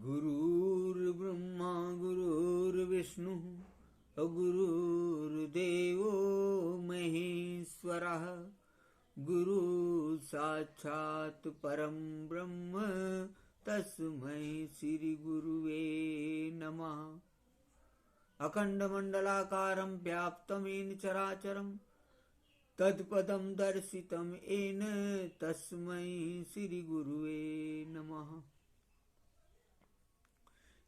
गुरुर्ब्रह्मा गुरुर्विष्णु गुरुर्देवो महेश्वरः गुरु साक्षात् परं ब्रह्म तस्मै श्री गुरुवे नमः। अखंडमंडलाकारं व्याप्तं येन चराचरं तत्पदं दर्शितं येन तस्मै श्री गुरुवे नमः।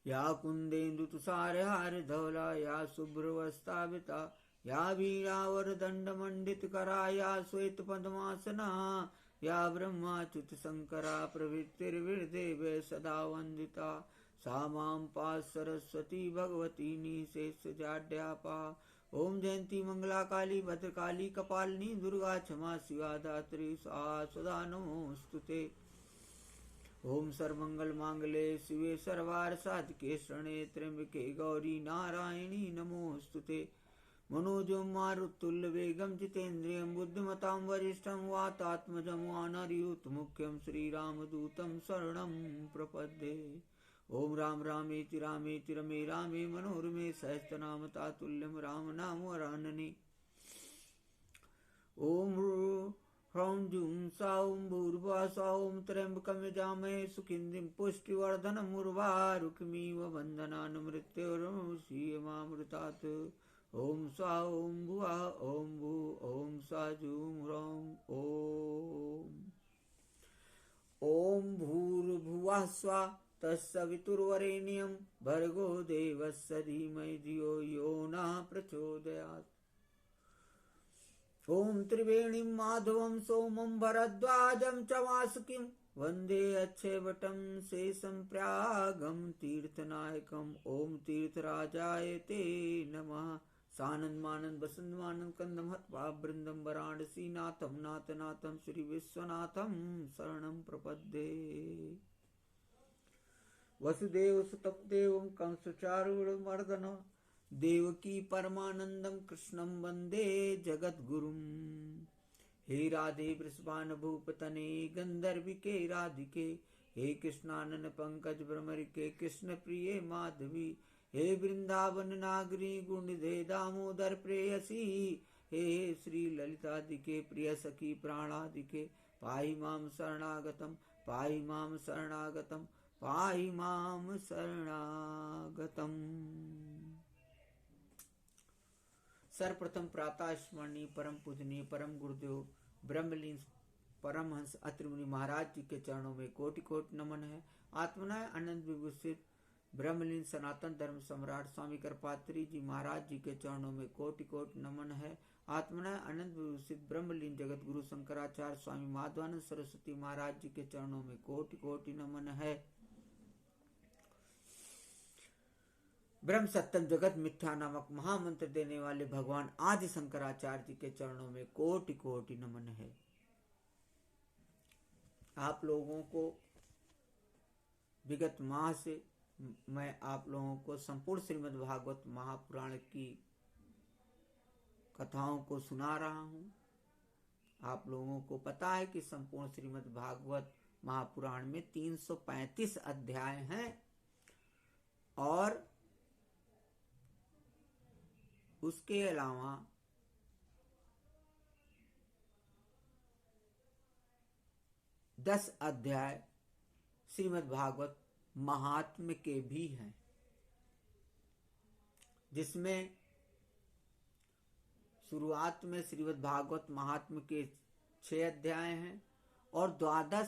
या कुन्देन्दुतुषारहारधवला या शुभ्रवस्त्रावृता या वीणावरदण्डमण्डितकरा या श्वेतपद्मासना या ब्रह्माच्युतशङ्करा प्रभृतिर्विर्देव सदा वन्दिता सा मां पाः सरस्वती भगवती निःशेषजाड्यापा। ओम जयंती मंगला काली भद्रकाली कपालिनी दुर्गा क्षमा शिवा धात्री सदा नमोस्तुते। ओम सर्वमंगल मांगले शिवे सर्वार्थ साधके शरणे त्र्यंबके गौरी नारायणी नमोस्तुते। मनोजं मारुतुल्यवेगं जितेन्द्रियं बुद्धिमतां वरिष्ठं वातात्मजं वानरयूथमुख्यं श्रीरामदूतं शरणं प्रपद्ये। ओम राम रामेति रामेति रमे रामे मनोरमे सहस्रनाम तातुल्यं राम नाम वरानने। ओम ह्रौं जूं सौं भूर्भुवः सौं त्र्यंबकं यजामहे सुगन्धिं पुष्टिवर्धनम् उर्वारुकमिव बन्धनान् मृत्योर्मुक्षीयमामृतात्। ओम स्वा ओम भुवः ओम भू ओम स्वा जूं ह्रौं ओम भूर्भुवः स्वा तत्सवितुर्वरेण्यं भर्गो देवस्य धीमहि धियो यो नः प्रचोदयात्। ओम त्रिवेणीं माधवं सोमं भरद्वाजं च वासुकिं वन्दे अक्षयवटं शेषं प्रयागं तीर्थनायकम्। ओम तीर्थराजाय ते नमः। सानन्दमानन्द वसन्तमानन्द कंदं हत्वा वृन्दं वाराणसी नाथं नाथनाथं श्री विश्वनाथं शरणं प्रपद्ये। वसुदेव सुतं देवं कंसचारूढमर्दनं देवकी परमानंदं कृष्णं वन्दे जगद्गुरुम्। हे राधे वृषभानुभूपतने गंधर्विके राधिके हे कृष्णानन पंकज भ्रमरिके कृष्ण प्रिये माधवी हे वृंदावन नागरी गुणिधे दामोदर प्रेयसी हे श्री ललितादिके प्रिय सखी प्राणादिके पाहि मां शरणागतं पाहि मां शरणागतं पाहि मां शरणागतम्। सर्वप्रथम प्रातः स्मरणीय परम पूजनीय परम गुरुदेव ब्रह्मलीन परमहंस अत्रि मुनि महाराज जी के चरणों में कोटि कोटि नमन है। आत्मनाय आनंद विभूषित ब्रह्मलीन सनातन धर्म सम्राट स्वामी कृपात्री जी महाराज जी के चरणों में कोटि कोटि नमन है। आत्मनाय आनंद विभूषित ब्रह्मलीन जगत गुरु शंकराचार्य स्वामी माधवानंद सरस्वती महाराज जी के चरणों में कोटि कोटि नमन है। ब्रह्म सत्यम जगत मिथ्या नामक महामंत्र देने वाले भगवान आदि शंकराचार्य जी के चरणों में कोटि कोटि नमन है। आप लोगों को विगत माह से मैं आप लोगों को संपूर्ण श्रीमद् भागवत महापुराण की कथाओं को सुना रहा हूँ। आप लोगों को पता है कि संपूर्ण श्रीमद् भागवत महापुराण में 335 अध्याय हैं और उसके अलावा 10 अध्याय श्रीमद् भागवत महात्म्य के भी हैं, जिसमें शुरुआत में श्रीमद् भागवत महात्म्य के 6 अध्याय हैं और 12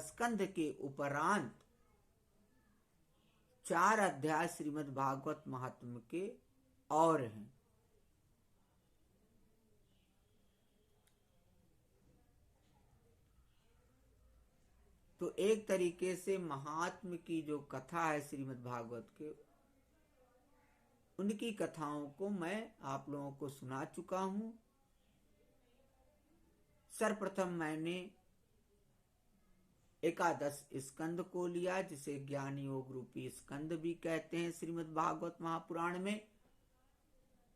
स्कंद के उपरांत 4 अध्याय श्रीमद् भागवत महात्म्य के और हैं। तो एक तरीके से महात्म्य की जो कथा है श्रीमद् भागवत के, उनकी कथाओं को मैं आप लोगों को सुना चुका हूं। सर्वप्रथम मैंने एकादश स्कंद को लिया, जिसे ज्ञान योग रूपी स्कंद भी कहते हैं श्रीमद् भागवत महापुराण में।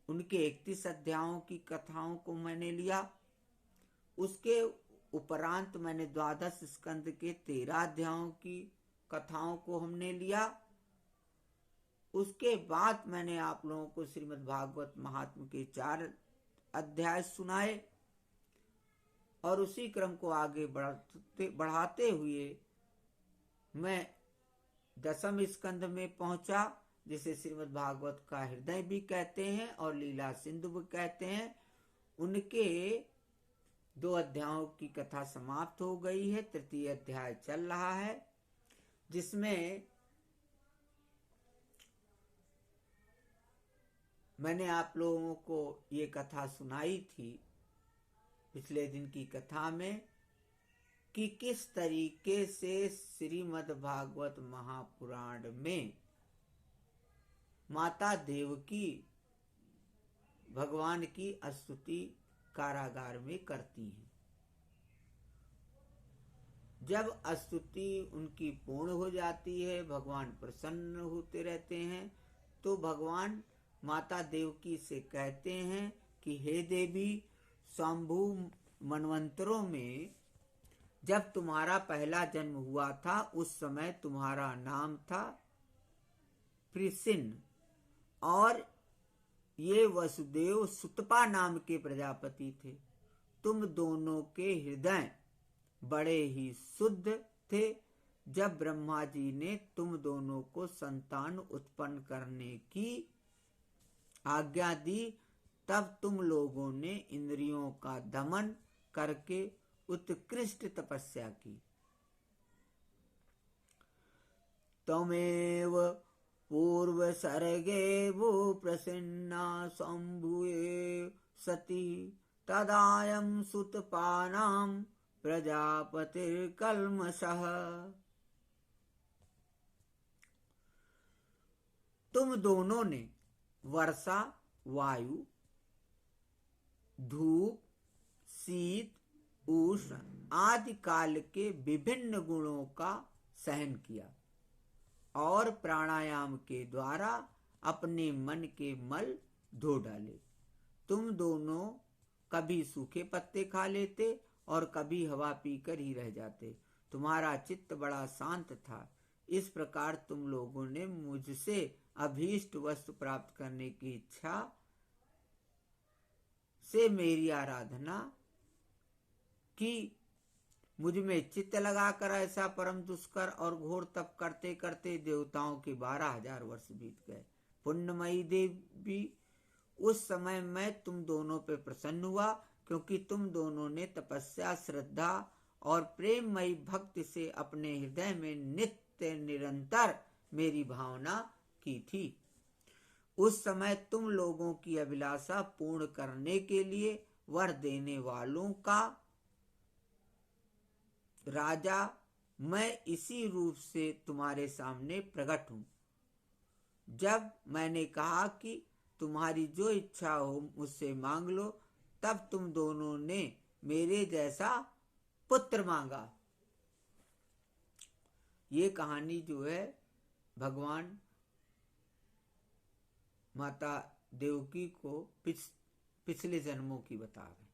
उनके 31 अध्यायों की कथाओं को मैंने लिया। उसके उपरांत मैंने द्वादश स्कंद के 13 अध्यायों की कथाओं को हमने लिया उसके बाद मैंने आप लोगों को श्रीमद् भागवत महात्म्य के 4 अध्याय सुनाए और उसी क्रम को आगे बढ़ाते हुए मैं 10वें स्कंध में पहुंचा, जिसे श्रीमद् भागवत का हृदय भी कहते हैं और लीला सिंधु भी कहते हैं। उनके 2 अध्यायों की कथा समाप्त हो गई है। 3य अध्याय चल रहा है, जिसमें मैंने आप लोगों को ये कथा सुनाई थी पिछले दिन की कथा में कि किस तरीके से श्रीमद् भागवत महापुराण में माता देवकी भगवान की स्तुति कारागार में करती हैं। जब स्तुति उनकी पूर्ण हो जाती है, भगवान प्रसन्न होते रहते हैं, तो भगवान माता देवकी से कहते हैं कि हे देवी, शंभु मनवंतरों में जब तुम्हारा पहला जन्म हुआ था, उस समय तुम्हारा नाम था प्रिसिन और ये वसुदेव सुतपा नाम के प्रजापति थे। तुम दोनों के हृदय बड़े ही शुद्ध थे। जब ब्रह्मा जी ने तुम दोनों को संतान उत्पन्न करने की आज्ञा दी, तब तुम लोगों ने इंद्रियों का दमन करके उत्कृष्ट तपस्या की। तमेव पूर्व सर्गे वो प्रसन्ना शंभुए सती तदायं सुतपानां प्रजापतिर्कल्मषः। तुम दोनों ने वर्षा, वायु, धूप, शीत, उष्ण आदि काल के विभिन्न गुणों का सहन किया और प्राणायाम के द्वारा अपने मन के मल धो डाले। तुम दोनों कभी सूखे पत्ते खा लेते और कभी हवा पीकर ही रह जाते। तुम्हारा चित्त बड़ा शांत था। इस प्रकार तुम लोगों ने मुझसे अभीष्ट वस्तु प्राप्त करने की इच्छा से मेरी आराधना की। मुझ में चित्त लगाकर ऐसा परम दुष्कर और घोर तप करते करते देवताओं के 12,000 वर्ष बीत गए। पुण्यमयी देवी, उस समय मैं तुम दोनों पे प्रसन्न हुआ, क्योंकि तुम दोनों ने तपस्या, श्रद्धा और प्रेममयी भक्ति से अपने हृदय में नित्य निरंतर मेरी भावना की थी। उस समय तुम लोगों की अभिलाषा पूर्ण करने के लिए वर देने वालों का राजा मैं इसी रूप से तुम्हारे सामने प्रकट हूं। जब मैंने कहा कि तुम्हारी जो इच्छा हो मुझसे मांग लो, तब तुम दोनों ने मेरे जैसा पुत्र मांगा। ये कहानी जो है भगवान माता देवकी को पिछले जन्मों की बता रहे।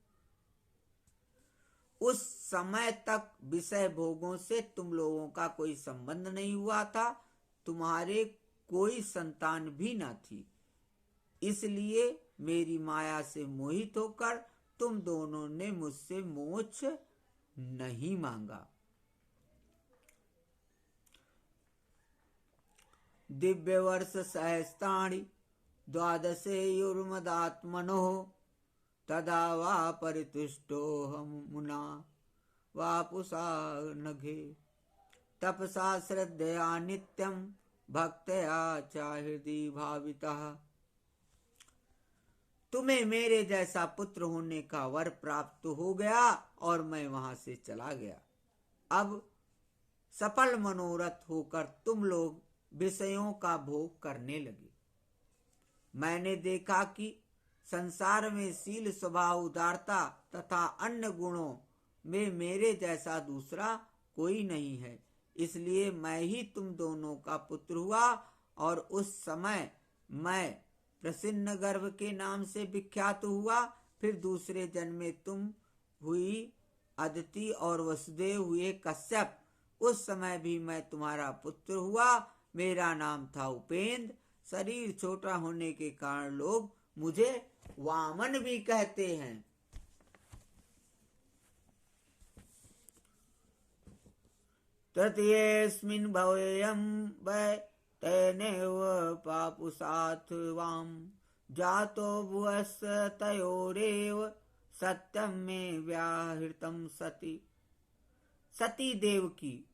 उस समय तक विषय भोगों से तुम लोगों का कोई संबंध नहीं हुआ था। तुम्हारे कोई संतान भी न थी। इसलिए मेरी माया से मोहित होकर तुम दोनों ने मुझसे मोक्ष नहीं मांगा। दिव्य वर्ष सहस्त्राणि द्वादशे युर्मदात्मनो तदा वा परितुष्टो हम मुना वापुसा नघे तपसा श्रद्धया नित्यं भक्तया च हृदि भावितः। तुम्हें मेरे जैसा पुत्र होने का वर प्राप्त हो गया और मैं वहां से चला गया। अब सफल मनोरथ होकर तुम लोग विषयों का भोग करने लगे। मैंने देखा कि संसार में शील, स्वभाव, उदारता तथा अन्य गुणों में मेरे जैसा दूसरा कोई नहीं है। इसलिए मैं ही तुम दोनों का पुत्र हुआ और उस समय मैं प्रसन्न गर्भ के नाम से विख्यात हुआ। फिर दूसरे जन्म में तुम हुई अदिति और वसुदेव हुए कश्यप। उस समय भी मैं तुम्हारा पुत्र हुआ। मेरा नाम था उपेंद्र। शरीर छोटा होने के कारण लोग मुझे वामन भी कहते हैं। तृतीयेऽस्मिन् भवेयं वै तेनैव पापुसात् वाम जातो भुवस्य तयोरेव सत्यम में व्याहृतम सती। सती देव की,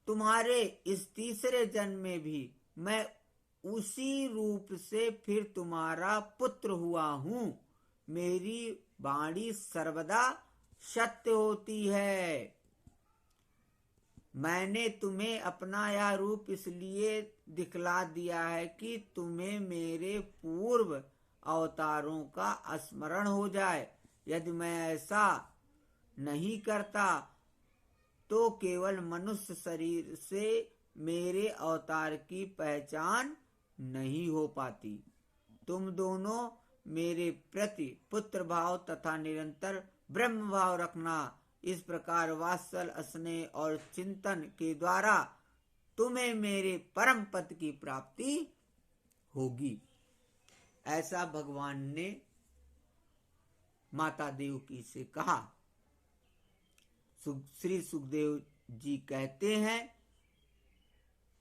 तुम्हारे इस तीसरे जन्म में भी मैं उसी रूप से फिर तुम्हारा पुत्र हुआ हूँ। मेरी वाणी सर्वदा सत्य होती है। मैंने तुम्हें अपना यह रूप इसलिए दिखला दिया है कि तुम्हें मेरे पूर्व अवतारों का स्मरण हो जाए। यदि मैं ऐसा नहीं करता तो केवल मनुष्य शरीर से मेरे अवतार की पहचान नहीं हो पाती। तुम दोनों मेरे प्रति पुत्र भाव तथा निरंतर ब्रह्म भाव रखना। इस प्रकार वात्सल स्नेह और चिंतन के द्वारा तुम्हें मेरे परम पद की प्राप्ति होगी। ऐसा भगवान ने माता देवकी से कहा। श्री सुखदेव जी कहते हैं,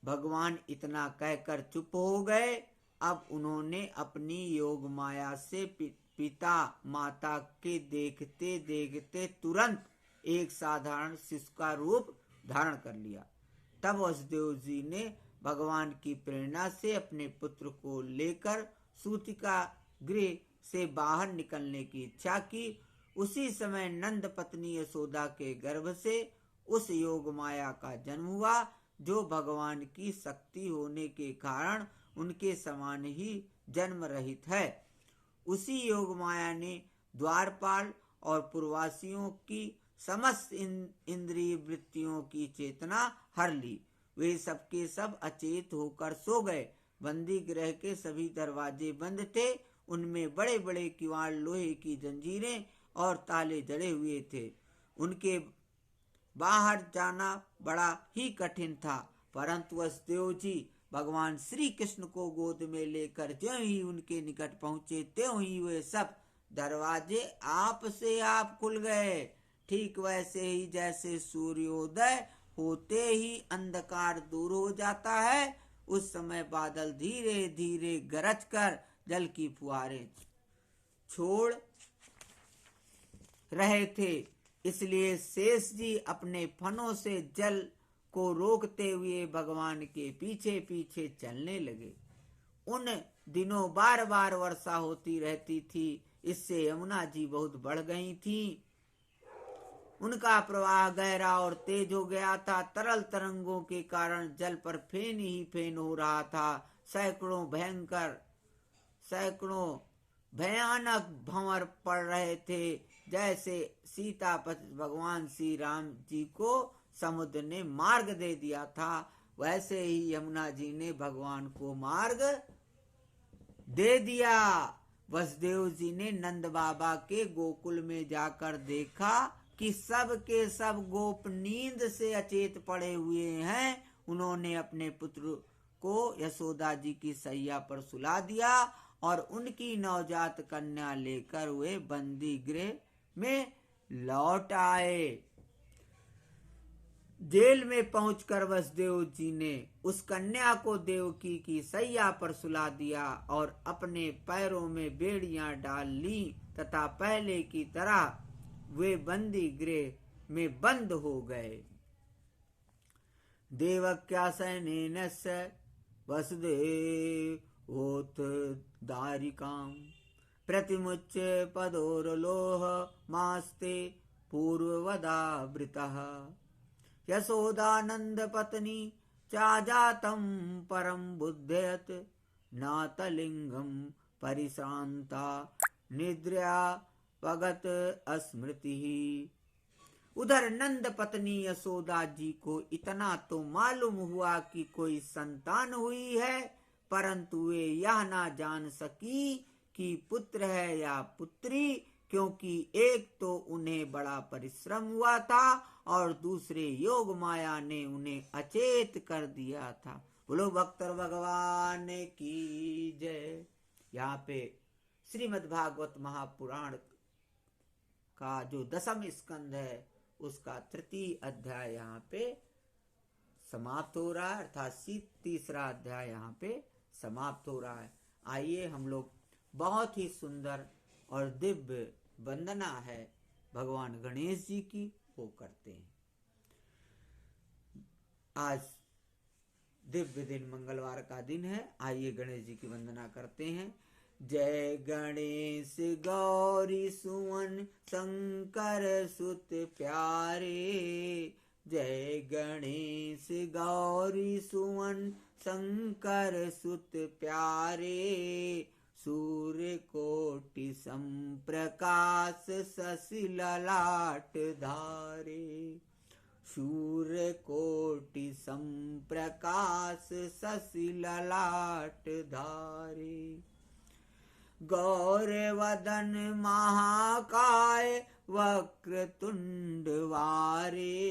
भगवान इतना कहकर चुप हो गए। अब उन्होंने अपनी योग माया से पिता माता के देखते देखते तुरंत एक साधारण शिशु का रूप धारण कर लिया। तब वसुदेव जी ने भगवान की प्रेरणा से अपने पुत्र को लेकर सूतिका गृह से बाहर निकलने की इच्छा की। उसी समय नंद पत्नी यशोदा के गर्भ से उस योग माया का जन्म हुआ, जो भगवान की शक्ति होने के कारण उनके समान ही जन्म रहित है। उसी योग माया ने द्वारपाल और पूर्ववासियों की समस्त इंद्रिय वृत्तियों की चेतना हर ली। वे सबके सब अचेत होकर सो गए। बंदी गृह के सभी दरवाजे बंद थे। उनमें बड़े बड़े किवाड़, लोहे की जंजीरें और ताले जड़े हुए थे। उनके बाहर जाना बड़ा ही कठिन था। परंतु वसुदेव जी भगवान श्री कृष्ण को गोद में लेकर ज्यों ही उनके निकट पहुंचे, त्यों ही वे सब दरवाजे आप से आप खुल गए। ठीक वैसे ही जैसे सूर्योदय होते ही अंधकार दूर हो जाता है, उस समय बादल धीरे धीरे गरज कर जल की फुहारें छोड़ रहे थे। इसलिए शेष जी अपने फनों से जल को रोकते हुए भगवान के पीछे पीछे चलने लगे। उन दिनों बार बार वर्षा होती रहती थी। इससे यमुना जी बहुत बढ़ गई थी। उनका प्रवाह गहरा और तेज हो गया था। तरल तरंगों के कारण जल पर फेन ही फेन हो रहा था। सैकड़ों भयानक भंवर पड़ रहे थे। जैसे सीतापति भगवान श्री राम जी को समुद्र ने मार्ग दे दिया था, वैसे ही यमुना जी ने भगवान को मार्ग दे दिया। वसुदेव जी ने नंद बाबा के गोकुल में जाकर देखा कि सब के सब गोप नींद से अचेत पड़े हुए हैं। उन्होंने अपने पुत्र को यशोदा जी की सैया पर सुला दिया और उनकी नवजात कन्या लेकर वे बंदी गृह में लौट आए। जेल में पहुंचकर वसुदेव जी ने उस कन्या को देवकी की सैया पर सुला दिया और अपने पैरों में बेड़ियां डाल ली तथा पहले की तरह वे बंदी गृह में बंद हो गए। देवक्या सैनेन वसुदेवोत दारिकाम प्रतिमुच्य पदोरलोह मास्ते पूर्ववदावृतः यशोदानंद पत्नी चाजातम परम बुद्धयत नातलिंगम परिश्रांता निद्रया पगत स्मृति। उधर नंद पत्नी यशोदा जी को इतना तो मालूम हुआ कि कोई संतान हुई है, परंतु वे यह ना जान सकी कि पुत्र है या पुत्री, क्योंकि एक तो उन्हें बड़ा परिश्रम हुआ था और दूसरे योग माया ने उन्हें अचेत कर दिया था। बोलो भक्तर भगवान की जय। यहाँ पे श्रीमद् भागवत महापुराण का जो 10वां स्कंद है उसका 3य अध्याय यहाँ पे समाप्त हो रहा है, अर्थात 3रा अध्याय यहाँ पे समाप्त हो रहा है। आइए हम लोग बहुत ही सुंदर और दिव्य वंदना है भगवान गणेश जी की, वो करते हैं। आज दिव्य दिन मंगलवार का दिन है, आइए गणेश जी की वंदना करते हैं। जय गणेश गौरी सुवन शंकर सुत प्यारे, जय गणेश गौरी सुवन शंकर सुत प्यारे, सूर्य कोटि संप्रकाश शशि ललाट धारे, सूर्य कोटि संप्रकाश शशि ललाट धारे, गौरवदन महाकाय वक्रतुंड वारे,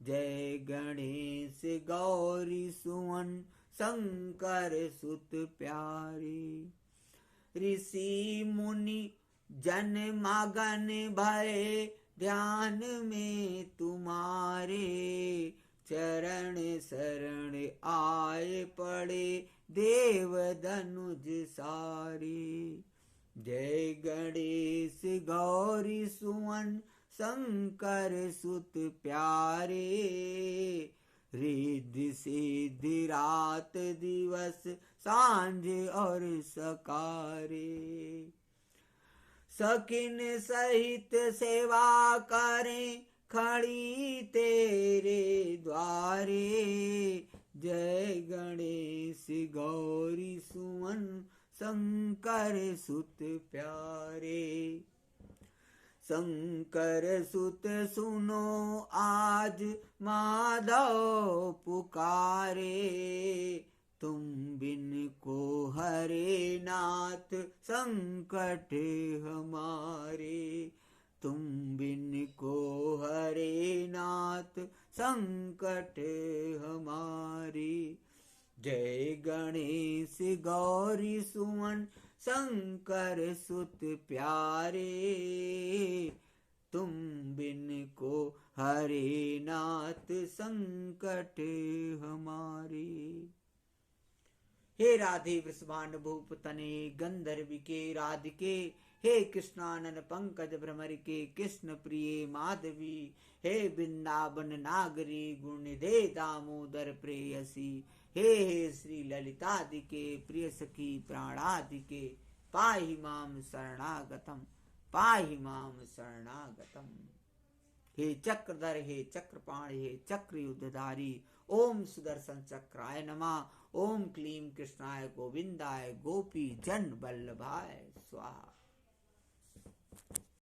जय गणेश गौरी सुवन शंकर सुत प्यारे, ऋषि मुनि जन मगन भय ध्यान में तुम्हारे, चरण शरण आए पड़े देव धनुज सारे, जय गणेश गौरी सुवन शंकर सुत प्यारे, रिद्धि सिद्धि रात दिवस सांझ और सकारे, सखिन सहित सेवा करें खड़ी तेरे द्वारे, जय गणेश गौरी सुवन शंकर सुत प्यारे, शंकर सुत सुनो आज माधव पुकारे, तुम बिन को हरे नाथ संकट हमारे, तुम बिन को हरे नाथ संकट हमारे, जय गणेश गौरी सुवन शंकर सुत प्यारे, तुम बिन को हरे नाथ संकट हमारे। हे राधे वृषभान भूप तने गंधर्विके राधिके, हे कृष्णानन पंकज भ्रमर के कृष्ण प्रिय माधवी, हे वृंदावन नागरी गुणनिधे दामोदर प्रेयसी, हे श्री ललितादिके प्रिय सखी प्राणादिके, पाहि माम शरणागतम पाहि माम शरणागतम। हे चक्रधर हे चक्रपाणि हे चक्र युद्धधारी, ओम सुदर्शन चक्राय नमः, ओम क्लीं कृष्णाय गोविंदाय गोपी जन वल्लभाय स्वाहा।